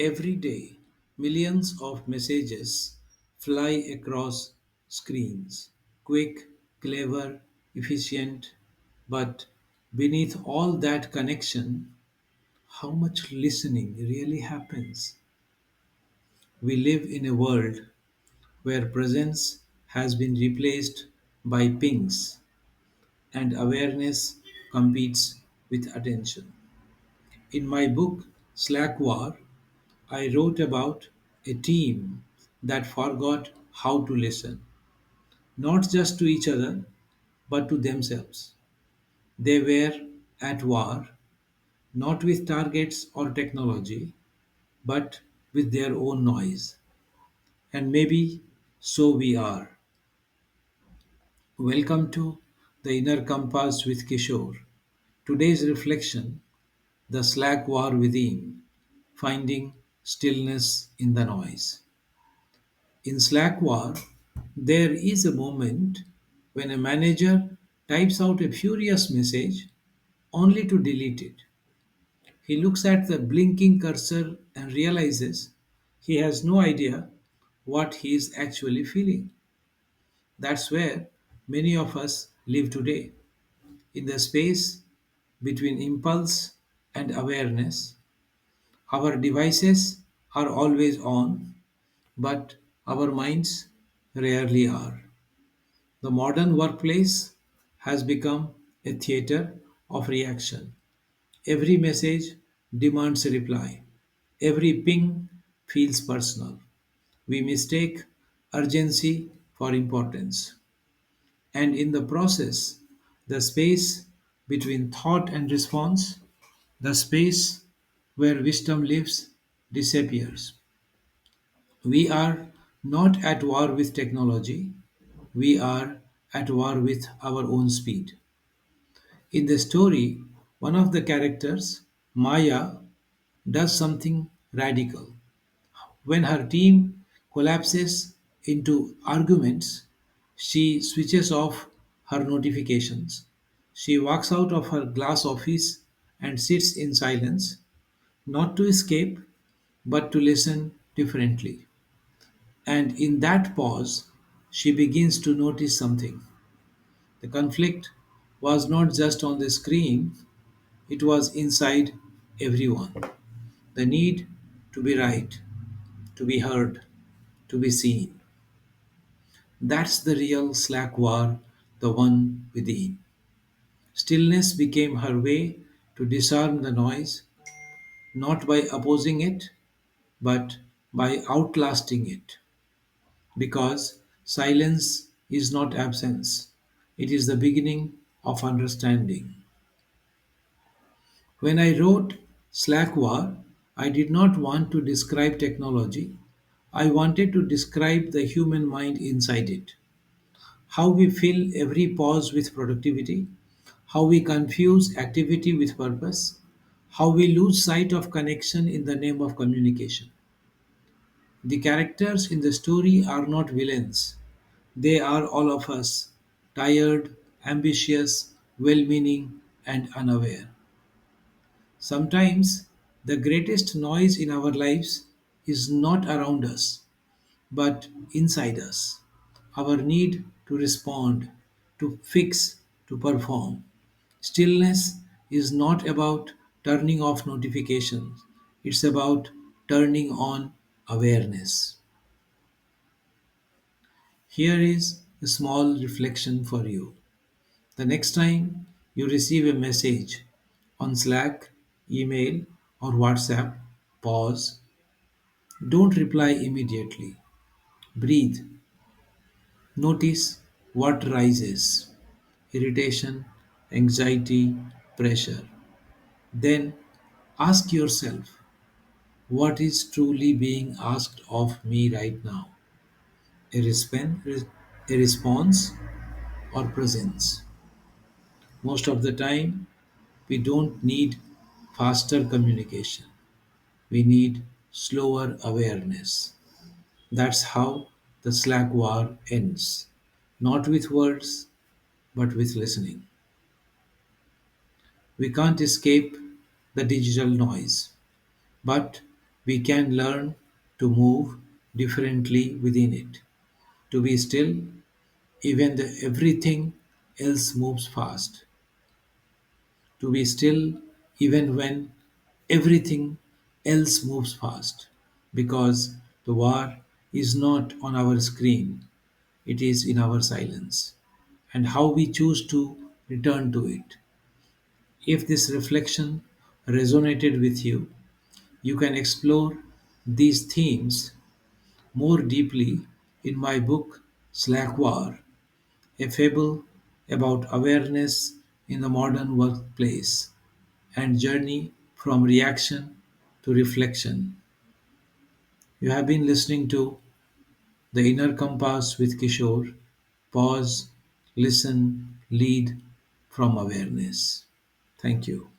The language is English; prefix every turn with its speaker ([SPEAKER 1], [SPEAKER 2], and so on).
[SPEAKER 1] Every day, millions of messages fly across screens. Quick, clever, efficient. But beneath all that connection, how much listening really happens? We live in a world where presence has been replaced by pings and awareness competes with attention. In my book, Slack War, I wrote about a team that forgot how to listen, not just to each other, but to themselves. They were at war, not with targets or technology, but with their own noise. And maybe so we are. Welcome to The Inner Compass with Kishore. Today's reflection: the Slack War Within, finding stillness in the noise. In Slack War, there is a moment when a manager types out a furious message only to delete it. He looks at the blinking cursor and realizes he has no idea what he is actually feeling. That's where many of us live today, in the space between impulse and awareness. Our devices are always on, but our minds rarely are. The modern workplace has become a theater of reaction. Every message demands a reply. Every ping feels personal. We mistake urgency for importance. And in the process, the space between thought and response, the space where wisdom lives, disappears. We are not at war with technology, we are at war with our own speed. In the story, one of the characters, Maya, does something radical. When her team collapses into arguments, she switches off her notifications. She walks out of her glass office and sits in silence, not to escape, but to listen differently. And in that pause, she begins to notice something. The conflict was not just on the screen, it was inside everyone. The need to be right, to be heard, to be seen. That's the real Slack war, the one within. Stillness became her way to disarm the noise, not by opposing it, but by outlasting it. Because silence is not absence, it is the beginning of understanding. When I wrote Slack War, I did not want to describe technology. I wanted to describe the human mind inside it. How we fill every pause with productivity, how we confuse activity with purpose, how we lose sight of connection in the name of communication. The characters in the story are not villains. They are all of us, tired, ambitious, well meaning, and unaware. Sometimes the greatest noise in our lives is not around us, but inside us. Our need to respond, to fix, to perform. Stillness is not about turning off notifications, it's about turning on awareness. Here is a small reflection for you. The next time you receive a message on Slack, email, or WhatsApp, pause. Don't reply immediately. Breathe. Notice what rises: irritation, anxiety, pressure. Then ask yourself, what is truly being asked of me right now? A response or presence? Most of the time, we don't need faster communication. We need slower awareness. That's how the Slack war ends. Not with words, but with listening. We can't escape the digital noise, but we can learn to move differently within it, to be still even the everything else moves fast, to be still even when everything else moves fast, because the war is not on our screen, it is in our silence, and how we choose to return to it. If this reflection resonated with you, you can explore these themes more deeply in my book Slack War, a fable about awareness in the modern workplace and journey from reaction to reflection. You have been listening to The Inner Compass with Kishore. Pause, listen, lead from awareness. Thank you.